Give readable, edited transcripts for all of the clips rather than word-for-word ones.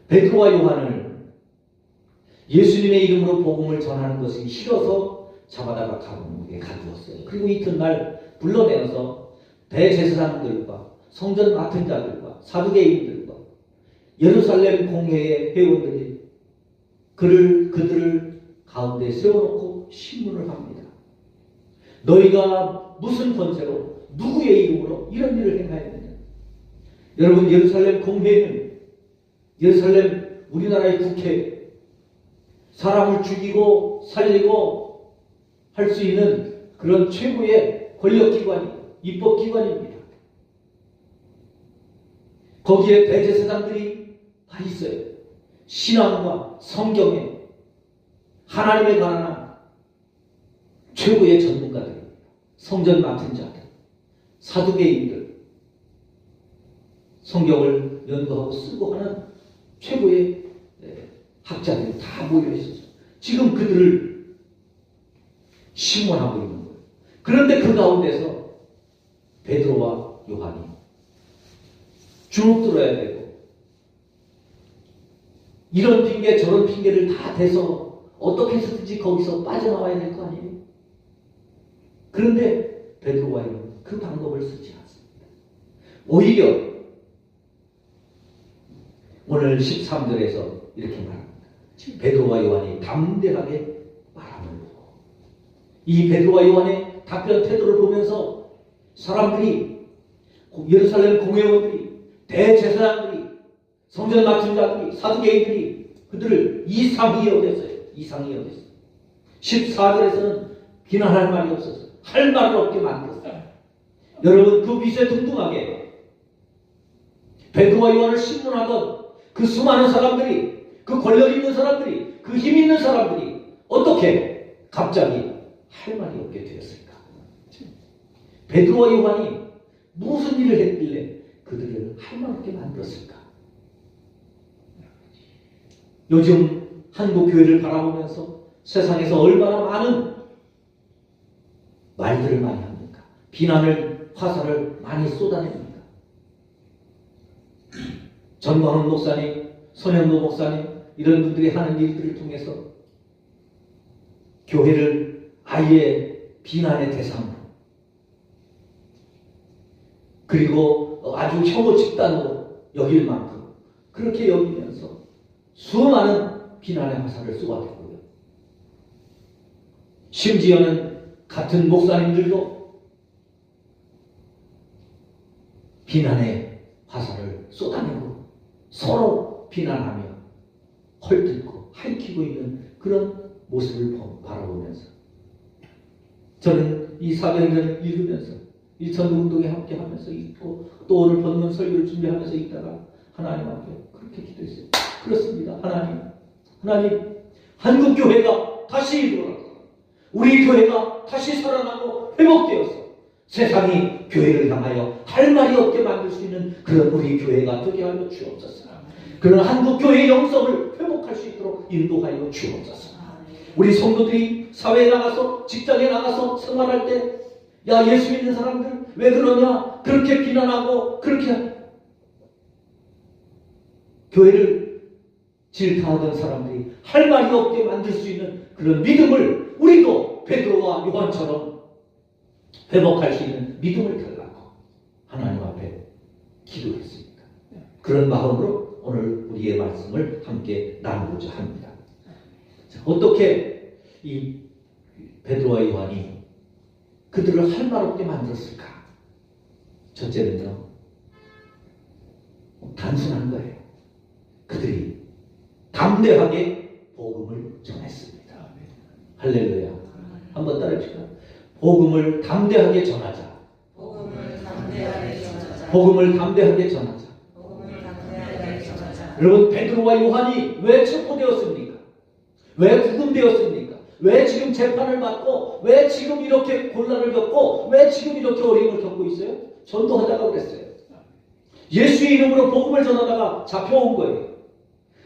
베드로와 요한을 예수님의 이름으로 복음을 전하는 것이 싫어서 잡아다가 감옥에 가두었어요. 그리고 이튿날 불러내어서 대제사장들과 성전 맡은 자들과 사두개인들과 예루살렘 공회의 회원들이 그들을 가운데 세워놓고 신문을 합니다. 너희가 무슨 권세로 누구의 이름으로 이런 일을 행하였느냐. 여러분, 예루살렘 공회는 예루살렘 우리나라의 국회, 사람을 죽이고 살리고 할 수 있는 그런 최고의 권력기관이 입법기관입니다. 거기에 대제사장들이 다 있어요. 신앙과 성경에 하나님에 관한 최고의 전문가들, 성전 맡은 자들, 사두개인들, 성경을 연구하고 쓰고 하는 최고의 학자들이 다 모여 있었어요. 지금 그들을 심원하고 있는 거예요. 그런데 그 가운데서 베드로와 요한이 주눅 들어야 되고 이런 핑계 저런 핑계를 다 대서 어떻게 해서든지 거기서 빠져나와야 될 거 아니에요. 그런데 베드로와 요한은 그 방법을 쓰지 않습니다. 오히려 오늘 13절에서 이렇게 말합니다. 베드로와 요한이 담대하게 말함을 보고, 이 베드로와 요한의 답변 태도를 보면서 사람들이, 예루살렘 공회원들이, 대제사장들이, 성전 맡은 자들이, 사두개인들이 그들을 이상히 여겼어요. 이상히 여겼어요. 14절에서는 비난할 말이 없었어요. 할 말을 없게 만들었어요. 여러분, 그 빛에 둥둥하게 베드로와 요한을 신문하던 그 수많은 사람들이, 그 권력 있는 사람들이, 그 힘 있는 사람들이 어떻게 갑자기 할 말이 없게 되었을까? 베드로와 요한이 무슨 일을 했길래 그들을 할 말 없게 만들었을까? 요즘 한국 교회를 바라보면서 세상에서 얼마나 많은 말들을 많이 합니까? 비난을, 화살을 많이 쏟아냅니다. 전광훈 목사님, 손현도 목사님, 이런 분들이 하는 일들을 통해서 교회를 아예 비난의 대상으로, 그리고 아주 혐오 집단으로 여길 만큼 그렇게 여기면서 수많은 비난의 화살을 쏘아대고요. 심지어는 같은 목사님들도 비난의 화살을 쏟아내고 서로 비난하며 헐뜯고 핥히고 있는 그런 모습을 바라보면서 저는 이 사도행전을 읽으면서 이 전도운동에 함께 하면서 읽고 또 오늘 본문 설교를 준비하면서 읽다가 하나님 앞에 그렇게 기도했어요. 그렇습니다. 하나님, 한국 교회가 다시 일어나고 우리 교회가 다시 살아나고 회복되어서 세상이 교회를 향하여 할 말이 없게 만들 수 있는 그런 우리 교회가 되게 하여 주옵소서. 그런 한국 교회의 영성을 회복할 수 있도록 인도하여 주옵소서. 우리 성도들이 사회에 나가서, 직장에 나가서 생활할 때, 야, 예수 믿는 사람들 왜 그러냐, 그렇게 비난하고 그렇게 교회를 질타하던 사람들이 할 말이 없게 만들 수 있는 그런 믿음을 우리도 베드로와 요한처럼 회복할 수 있는 믿음을 달라고 하나님 앞에 기도했습니다. 그런 마음으로 오늘 우리의 말씀을 함께 나누고자 합니다. 자, 어떻게 이 베드로와 요한이 그들을 할 말 없게 만들었을까? 첫째는요, 단순한 거예요. 그들이 담대하게 복음을 전했습니다. 할렐루야. 한번 따라해볼까요? 복음을 담대하게 전하자. 복음을 담대하게 전하자. 복음을 담대하게 전하자. 복음을 담대하게 전하자. 여러분, 베드로와 요한이 왜 체포되었습니까? 왜 구금되었습니까? 왜 지금 재판을 받고, 왜 지금 이렇게 곤란을 겪고, 왜 지금 이렇게 어려움을 겪고 있어요? 전도하다가 그랬어요. 예수의 이름으로 복음을 전하다가 잡혀온 거예요.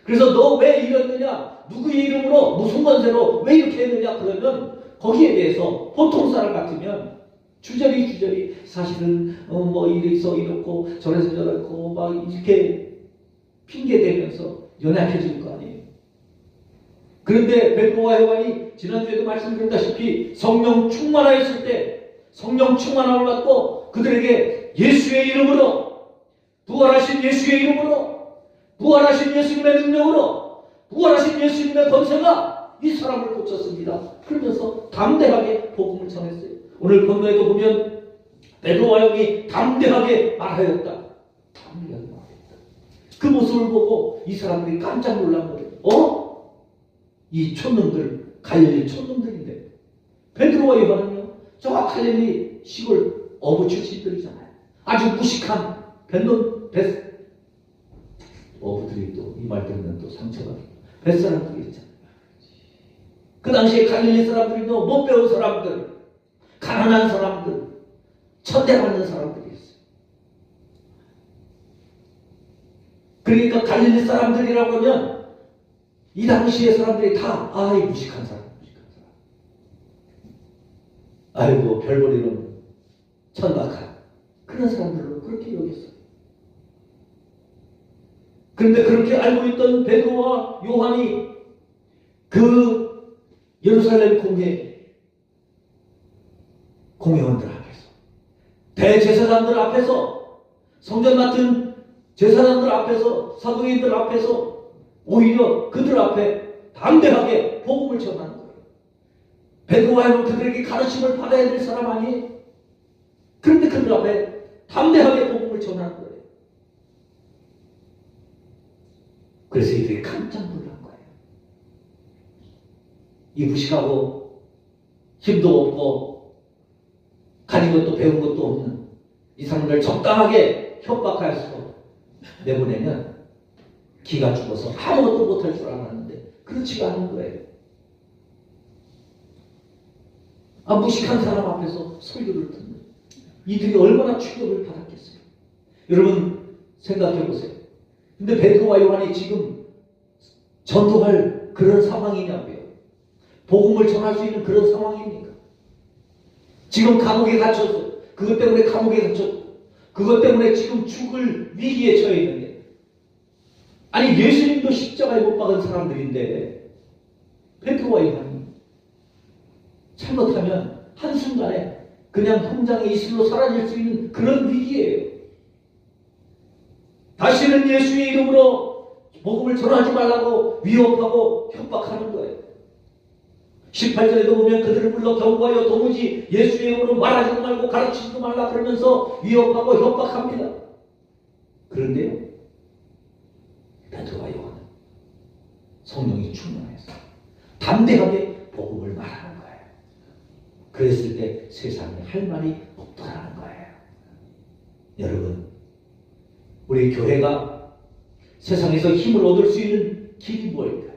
그래서 너 왜 이랬느냐? 누구의 이름으로 무슨 권세로 왜 이렇게 했느냐? 그러면 거기에 대해서 보통 사람 같으면 주저리 사실은 뭐 이래서 이렇고 저래서 저렇고 막 이렇게 핑계대면서 연약해질 거 아니에요. 그런데 베드로와 요한이 지난주에도 말씀드렸다시피 성령 충만하였을 때 성령 충만함을 받고 그들에게 예수의 이름으로 부활하신 예수의 이름으로 부활하신 예수님의 능력으로 부활하신 예수님의 권세가 이 사람을 고쳤습니다. 그러면서 담대하게 복음을 전했어요. 오늘 본문에도 보면 베드로와 요한이 담대하게 말하였다. 담대하게 말했다. 그 모습을 보고 이 사람들이 깜짝 놀란 거예요. 이 촌놈들, 갈릴리 촌놈들인데 베드로와 요한은요, 저 갈릴리 시골 어부 출신들이잖아요. 아주 무식한 어부들이 또 이 말 들으면 또 상처가 뱃사람들이 있잖아요. 그 당시에 갈릴리 사람들이도 못 배운 사람들, 가난한 사람들, 천대받는 사람들이었어요. 그러니까 갈릴리 사람들이라고 하면 이 당시의 사람들이 다 이 무식한 사람. 아이고 별볼이는 천박한 그런 사람들로 그렇게 여겼어요. 그런데 그렇게 알고 있던 베드로와 요한이 그 예루살렘 공회원들 앞에서 대제사장들 앞에서 성전 맡은 제사장들 앞에서 사도인들 앞에서 오히려 그들 앞에 담대하게 복음을 전하는 거예요. 베드로와 요한은 그들에게 가르침을 받아야 될 사람 아니에요? 그런데 그들 앞에 담대하게 복음을 전하는 거예요. 그래서 이들이 깜짝 놀란 거예요. 이 무식하고 힘도 없고 가진 것도 배운 것도 없는 이 사람들 적당하게 협박하여서 내보내면 기가 죽어서 아무것도 못할 줄 알았는데 그렇지가 않은 거예요. 무식한 사람 앞에서 설교를 듣는 이들이 얼마나 충격을 받았겠어요. 여러분 생각해 보세요. 근데 베드로와 요한이 지금 전도할 그런 상황이냐고요. 복음을 전할 수 있는 그런 상황입니까? 지금 감옥에 갇혀서 그것 때문에 감옥에 갇혔고 그것 때문에 지금 죽을 위기에 처해 있는데 아니 예수님도 십자가에 못 박은 사람들인데 베드로와 요한이 잘못하면 한순간에 그냥 통장의 이슬로 사라질 수 있는 그런 위기예요. 다시는 예수의 이름으로 복음을 전하지 말라고 위협하고 협박하는 거예요. 18절에도 보면 그들을 불러 경고하여 도무지 예수의 이름으로 말하지도 말고 가르치지도 말라 그러면서 위협하고 협박합니다. 그런데요, 베드로와 요한은 성령이 충만해서 담대하게 복음을 말하는 거예요. 그랬을 때 세상에 할 말이 없더라는 거예요. 여러분, 우리 교회가 세상에서 힘을 얻을 수 있는 길이 뭘까요?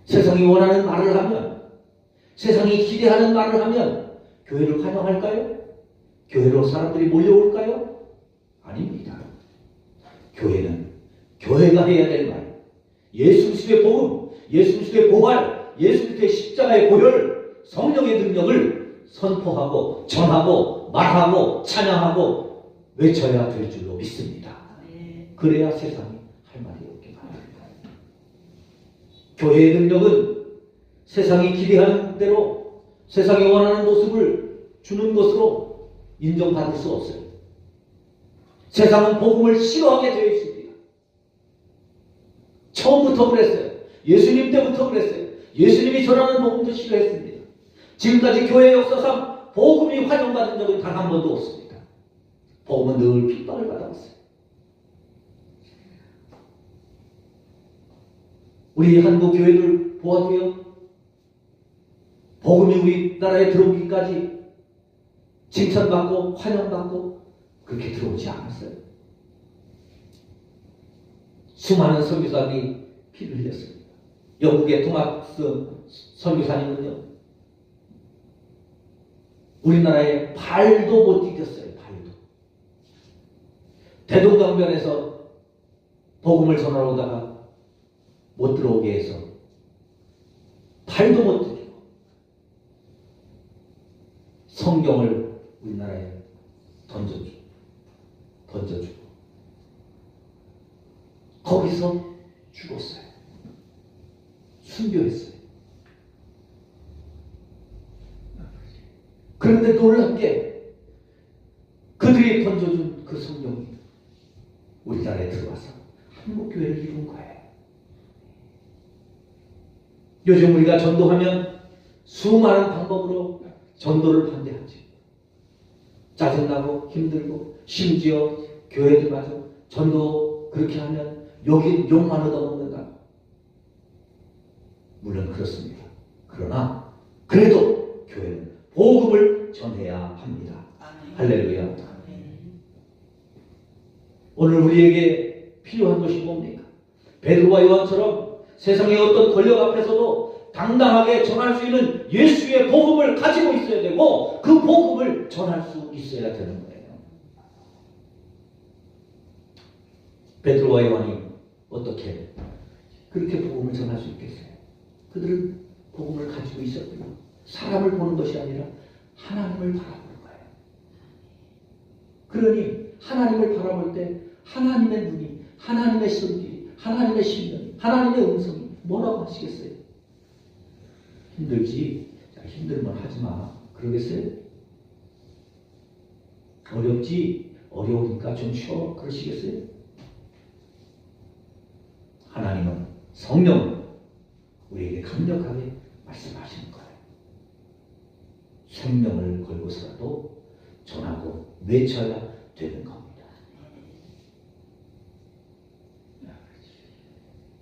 세상이 원하는 말을 하면, 세상이 기대하는 말을 하면 교회를 환영할까요? 교회로 사람들이 몰려올까요? 아닙니다. 교회는 교회가 해야 될 말, 예수 그리스도의 복음, 예수 그리스도의 부활, 예수 그리스도의 십자가의 보혈, 성령의 능력을 선포하고 전하고 말하고 찬양하고 외쳐야 될 줄로 믿습니다. 그래야 세상이 할 말이 없게 됩니다. 교회의 능력은 세상이 기대하는 대로 세상이 원하는 모습을 주는 것으로 인정받을 수 없어요. 세상은 복음을 싫어하게 되어 있습니다. 처음부터 그랬어요. 예수님 때부터 그랬어요. 예수님이 전하는 복음도 싫어했습니다. 지금까지 교회 역사상 복음이 환영받은 적은 단 한 번도 없습니다. 복음은 늘 핍박을 받아왔어요. 우리 한국 교회를 보아도요, 복음이 우리나라에 들어오기까지 칭찬받고 환영받고 그렇게 들어오지 않았어요. 수많은 선교사들이 피를 흘렸습니다. 영국의 토마스 선교사님은요, 우리나라에 발도 못 디뎠어요. 발도. 대동강변에서 복음을 전하러 오다가 못 들어오게 해서 발도 못 디디고 성경을 우리나라에 던져주고 거기서 죽었어요. 순교했어요. 그런데 놀란 게 그들이 던져준 그 성령이 우리나라에 들어와서 한국교회를 이룬 거예요. 요즘 우리가 전도하면 수많은 방법으로 전도를 반대하지. 짜증나고 힘들고 심지어 교회들마저 전도 그렇게 하면 여기 욕만 얻어먹는다. 물론 그렇습니다. 그러나 그래도 교회는 복음을 전해야 합니다. 할렐루야. 오늘 우리에게 필요한 것이 뭡니까? 베드로와 요한처럼 세상의 어떤 권력 앞에서도 당당하게 전할 수 있는 예수의 복음을 가지고 있어야 되고 그 복음을 전할 수 있어야 되는 거예요. 베드로와 요한이 어떻게 그렇게 복음을 전할 수 있겠어요? 그들은 복음을 가지고 있었고요. 사람을 보는 것이 아니라 하나님을 바라보는 거예요. 그러니 하나님을 바라볼 때 하나님의 눈이, 하나님의 손길이, 하나님의 심령이, 하나님의 음성이 뭐라고 하시겠어요? 힘들지? 자, 힘들면 하지 마. 그러겠어요? 어렵지? 어려우니까 좀 쉬어. 그러시겠어요? 하나님은 성령은 우리에게 강력하게 말씀하시는 거예요. 생명을 걸고서라도 전하고 외쳐야 되는 겁니다.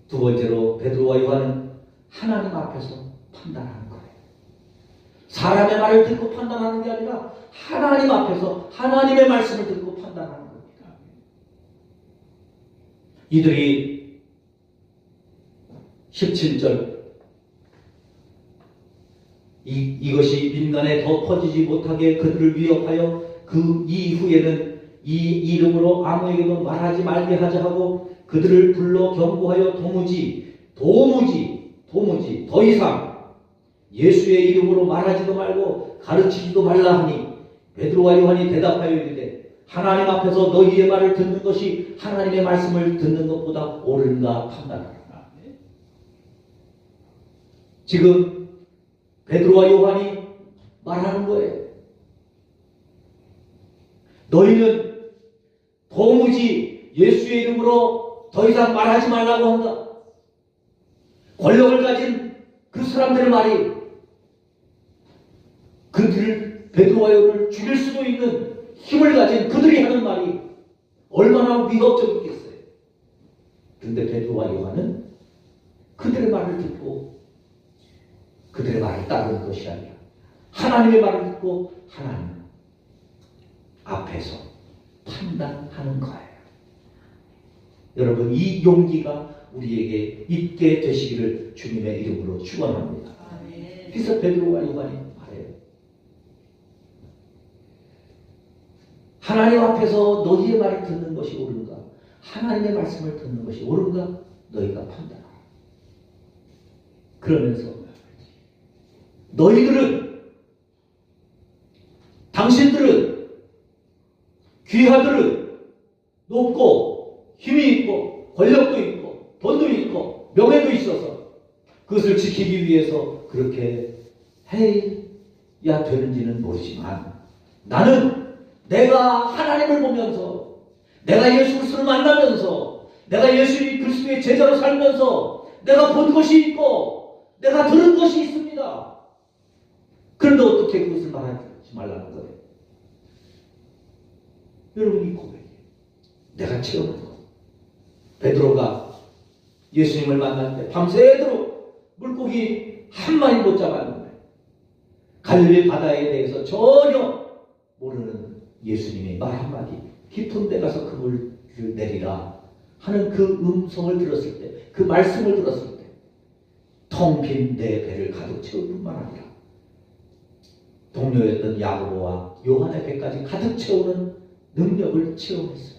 두 번째로 베드로와 요한은 하나님 앞에서 판단하는 거예요. 사람의 말을 듣고 판단하는 게 아니라 하나님 앞에서 하나님의 말씀을 듣고 판단하는 겁니다. 이들이 17절 이것이 민간에 더 퍼지지 못하게 그들을 위협하여 그 이후에는 이 이름으로 아무에게도 말하지 말게 하자 하고 그들을 불러 경고하여 도무지 더 이상 예수의 이름으로 말하지도 말고 가르치지도 말라 하니 베드로와 요한이 대답하여 이르되 하나님 앞에서 너희의 말을 듣는 것이 하나님의 말씀을 듣는 것보다 옳은가 판단하라. 지금 베드로와 요한이 말하는 거예요. 너희는 도무지 예수의 이름으로 더 이상 말하지 말라고 한다. 권력을 가진 그 사람들의 말이 그들을 베드로와 요한을 죽일 수도 있는 힘을 가진 그들이 하는 말이 얼마나 위협적이겠어요. 그런데 베드로와 요한은 그들의 말을 듣고 그들의 말을 따르는 것이 아니라 하나님의 말을 듣고 하나님 앞에서 판단하는 거예요. 여러분, 이 용기가 우리에게 있게 되시기를 주님의 이름으로 축원합니다. 그래서 베드로와 요한이 말해요. 하나님 앞에서 너희의 말을 듣는 것이 옳은가? 하나님의 말씀을 듣는 것이 옳은가? 너희가 판단하라. 그러면서 너희들은, 당신들은, 귀하들은 높고 힘이 있고 권력도 있고 돈도 있고 명예도 있어서 그것을 지키기 위해서 그렇게 해야 되는지는 모르지만 나는 내가 하나님을 보면서 내가 예수 그리스도를 만나면서 내가 예수 그리스도의 제자로 살면서 내가 본 것이 있고 내가 들은 것이 있습니다. 그런데 어떻게 그것을 말하지 말라는 거예요? 여러분, 이 고백이에요. 내가 체험한 것. 베드로가 예수님을 만날 때 밤새도록 물고기 한 마리 못 잡았는데 갈릴리 바다에 대해서 전혀 모르는 예수님의 말 한마디, 깊은 데 가서 그 물을 내리라 하는 그 음성을 들었을 때, 그 말씀을 들었을 때 텅 빈 내 배를 가득 채울 뿐만 아니라 동료였던 야고보와 요한의 배까지 가득 채우는 능력을 체험했어요.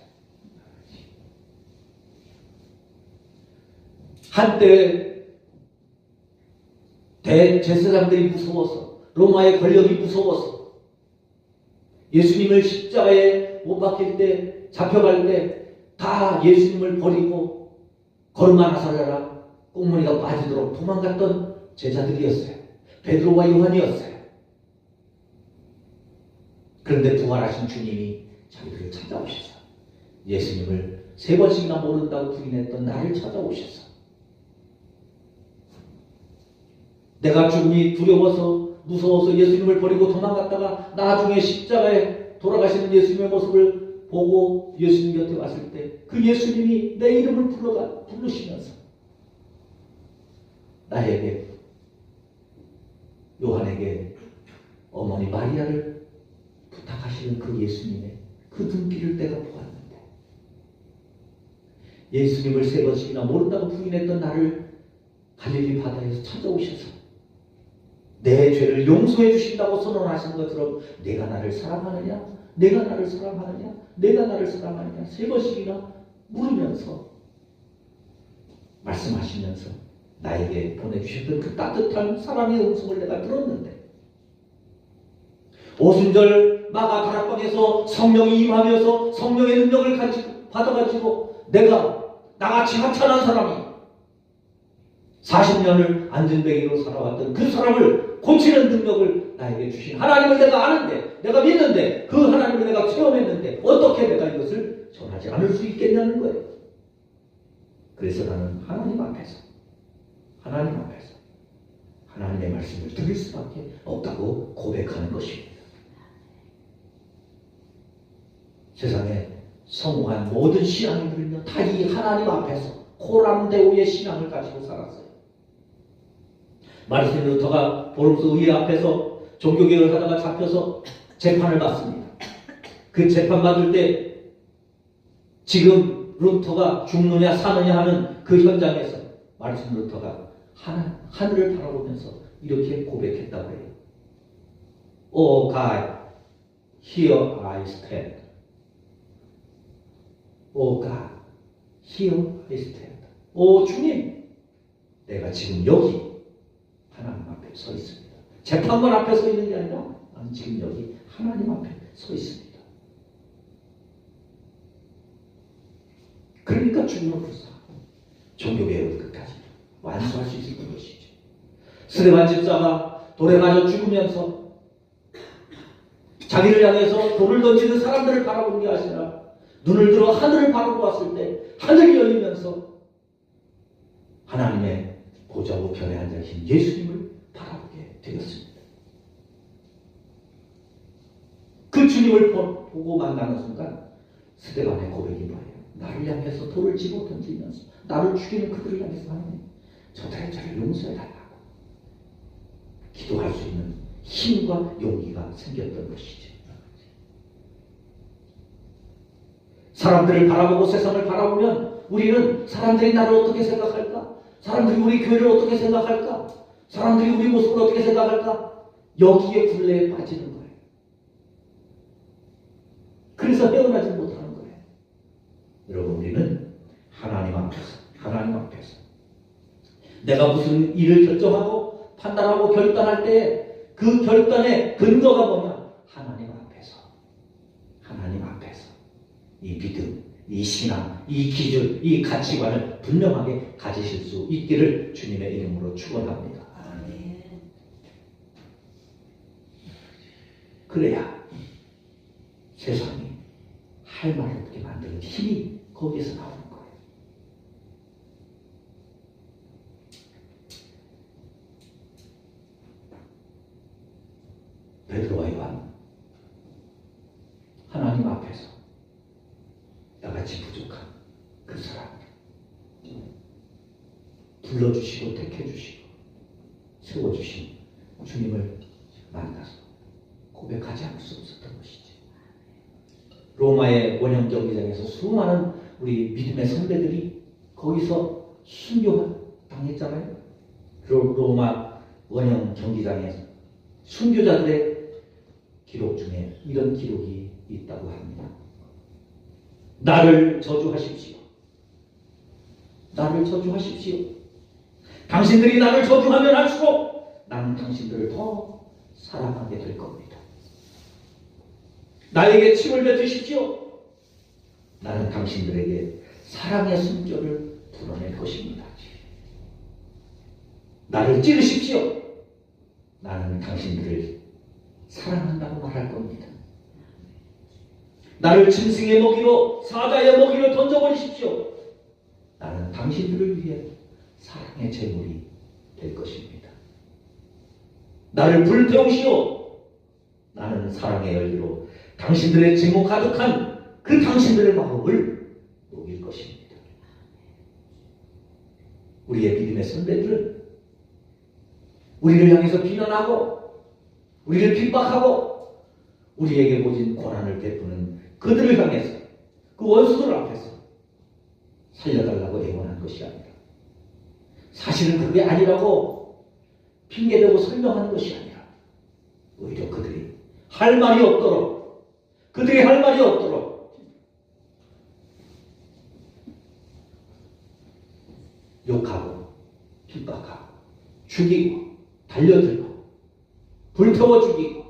한때 대제사장들이 무서워서, 로마의 권력이 무서워서 예수님을 십자가에 못 박힐 때, 잡혀갈 때 다 예수님을 버리고 걸음 하나 살려라 꽁무니가 빠지도록 도망갔던 제자들이었어요. 베드로와 요한이었어요. 그런데 부활하신 주님이 자기들을 찾아오셔서 예수님을 3번씩이나 모른다고 부인했던 나를 찾아오셔서 내가 죽음이 두려워서 무서워서 예수님을 버리고 도망갔다가 나중에 십자가에 돌아가시는 예수님의 모습을 보고 예수님 곁에 왔을 때 그 예수님이 내 이름을 부르시면서 나에게 요한에게 어머니 마리아를 부탁하시는 그 예수님의 그 눈길을 내가 보았는데 예수님을 3번씩이나 모른다고 부인했던 나를 갈릴리 바다에서 찾아오셔서 내 죄를 용서해 주신다고 선언하신 것처럼 내가 나를 사랑하느냐? 내가 나를 사랑하느냐? 내가 나를 사랑하느냐? 3번씩이나 물으면서 말씀하시면서 나에게 보내주셨던 그 따뜻한 사랑의 음성을 내가 들었는데 오순절 마가 다락방에서 성령이 임하면서 성령의 능력을 받아가지고 내가 나같이 하찮은 사람이 40년을 안전뱅이로 살아왔던 그 사람을 고치는 능력을 나에게 주신 하나님을 내가 아는데 내가 믿는데 그 하나님을 내가 체험했는데 어떻게 내가 이것을 전하지 않을 수 있겠냐는 거예요. 그래서 나는 하나님 앞에서 하나님의 말씀을 들을 수밖에 없다고 고백하는 것입니다. 세상에 성공한 모든 신앙인들은요 다 이 하나님 앞에서 코람데오의 신앙을 가지고 살았어요. 마르틴 루터가 보름스 의회 앞에서 종교개혁을 하다가 잡혀서 재판을 받습니다. 그 재판 받을 때 지금 루터가 죽느냐 사느냐 하는 그 현장에서 마르틴 루터가 하늘을 바라보면서 이렇게 고백했다고 해요. Oh God, here I stand. Oh God, here I stand. 오 주님, 내가 지금 여기 하나님 앞에 서 있습니다. 재판관 앞에 서 있는 게 아니라 나는 지금 여기 하나님 앞에 서 있습니다. 그러니까 죽음을 불사하고 종교개혁을 끝까지 완수할 수 있었던 것이죠. 스데반 집사가 돌에 맞아 죽으면서 자기를 향해서 돌을 던지는 사람들을 바라보는 게 아니라 눈을 들어 하늘을 바라보았을 때 하늘이 열리면서 하나님의 보좌 우편에 앉으신 예수님을 바라보게 되었습니다. 그 주님을 보고 만나는 순간 스데반의 고백이 뭐예요? 나를 향해서 돌을 집어 던지면서 나를 죽이는 그들을 향해서 하나님 저들의 죄를 용서해달라고 기도할 수 있는 힘과 용기가 생겼던 것이죠. 사람들을 바라보고 세상을 바라보면 우리는 사람들이 나를 어떻게 생각할까? 사람들이 우리 교회를 어떻게 생각할까? 사람들이 우리 모습을 어떻게 생각할까? 여기에 굴레에 빠지는 거예요. 그래서 헤어나지 못하는 거예요. 여러분 우리는 하나님 앞에서 내가 무슨 일을 결정하고 판단하고 결단할 때 그 결단의 근거가 뭐냐? 하나님 앞에서 이 믿음, 이 신앙, 이 기준, 이 가치관을 분명하게 가지실 수 있기를 주님의 이름으로 축원합니다. 아멘. 그래야 세상이 할 말 없게 만드는 힘이 거기에서 나오는 거예요. 베드로와 요한 하나님 앞에서 나같이 부족한 그 사람 불러주시고 택해주시고 세워주신 주님을 만나서 고백하지 않을 수 없었던 것이지. 로마의 원형 경기장에서 수많은 우리 믿음의 선배들이 거기서 순교당했잖아요. 로마 원형 경기장에서 순교자들의 기록 중에 이런 기록이 있다고 합니다. 나를 저주하십시오. 나를 저주하십시오. 당신들이 나를 저주하면 할수록 나는 당신들을 더 사랑하게 될 겁니다. 나에게 침을 뱉으십시오. 나는 당신들에게 사랑의 숨결을 드러낼 것입니다. 나를 찌르십시오. 나는 당신들을 사랑한다고 말할 겁니다. 나를 짐승의 먹이로 사자의 먹이로 던져버리십시오. 나는 당신들을 위해 사랑의 제물이 될 것입니다. 나를 불태우시오. 나는 사랑의 열기로 당신들의 증오 가득한 그 당신들의 마음을 녹일 것입니다. 우리의 믿음의 선배들은 우리를 향해서 비난하고 우리를 핍박하고 우리에게 모진 고난을 베푸는 그들을 향해서 그 원수들 앞에서 살려달라고 애원한 것이 아니라 사실은 그게 아니라고 핑계대고 설명하는 것이 아니라 오히려 그들이 할 말이 없도록 욕하고 핍박하고 죽이고 달려들고 불태워 죽이고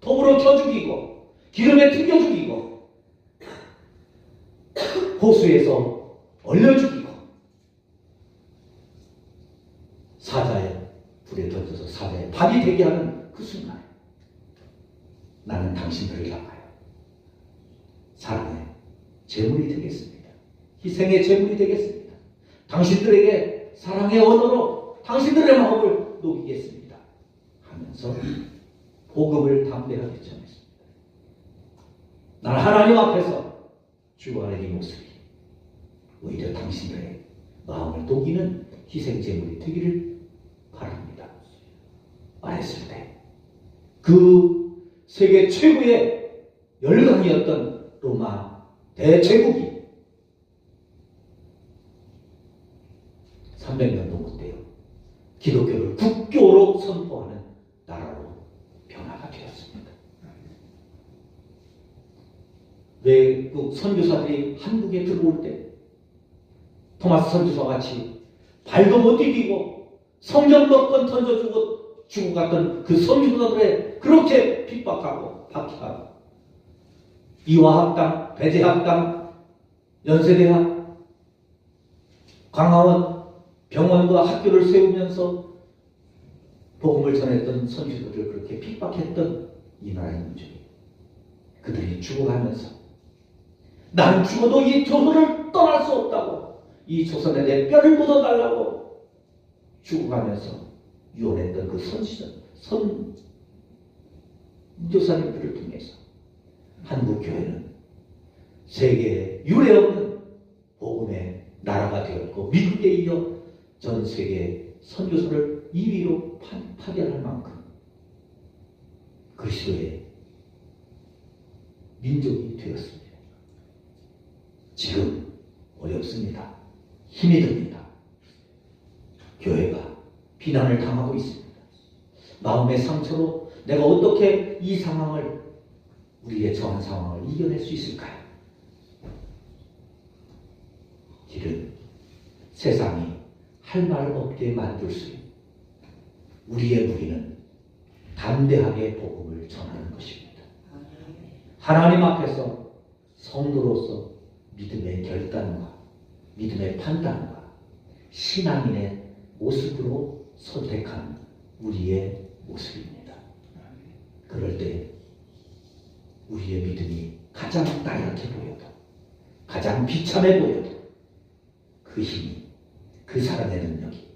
톱으로 쳐 죽이고 기름에 튀겨 죽이고 호수에서 얼려 죽이고 사자의 불에 던져서 사자의 밥이 되게 하는 그 순간 나는 당신들을 향하여 사랑의 제물이 되겠습니다. 희생의 제물이 되겠습니다. 당신들에게 사랑의 언어로 당신들의 마음을 녹이겠습니다 하면서 복음을 담대하게 전했습니다. 난 하나님 앞에서 죽어가는 이 모습이 오히려 당신들의 마음을 녹이는 희생 제물이 되기를 바랍니다. 말했을 때 그 세계 최고의 열강이었던 로마 대제국이 300년 넘은 때요 기독교를 국교로 선포하는 나라로 변화가 되었습니다. 외국 선교사들이 한국에 들어올 때 토마스 선교사와 같이 발도 못 디디고 성경 몇 번 던져주고 주고 갔던 그 선교사들에 그렇게 핍박하고 박해하고 이화학당, 배재학당, 연세대학, 광화원 병원과 학교를 세우면서 복음을 전했던 선교사들을 그렇게 핍박했던 이 나라의 민족이 그들이 죽어가면서 난 죽어도 이 조선을 떠날 수 없다고 이 조선에 내 뼈를 묻어달라고 죽어가면서 유언했던 그 선교사님들을 통해서 한국교회는 세계에 유례없는 복음의 나라가 되었고 미국에 이어 전 세계 선교사를 2위로 파견할 만큼 그리스도의 민족이 되었습니다. 지금 어렵습니다. 힘이 듭니다. 교회가 비난을 당하고 있습니다. 마음의 상처로 내가 어떻게 이 상황을 우리의 처한 상황을 이겨낼 수 있을까요? 길은 세상이 할 말 없게 만들 수 있는 우리의 무기는 담대하게 복음을 전하는 것입니다. 하나님 앞에서 성도로서 믿음의 결단과 믿음의 판단과 신앙인의 모습으로 선택한 우리의 모습입니다. 그럴 때 우리의 믿음이 가장 나약해 보여도 가장 비참해 보여도 그 힘이 그 사랑의 능력이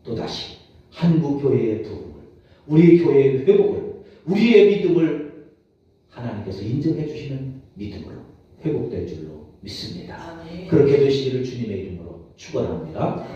또다시 한국교회의 부흥을 우리 교회의 회복을 우리의 믿음을 하나님께서 인정해 주시는 믿음으로 회복될 줄로 믿습니다. 그렇게 되시기를 주님의 이름으로 축원합니다.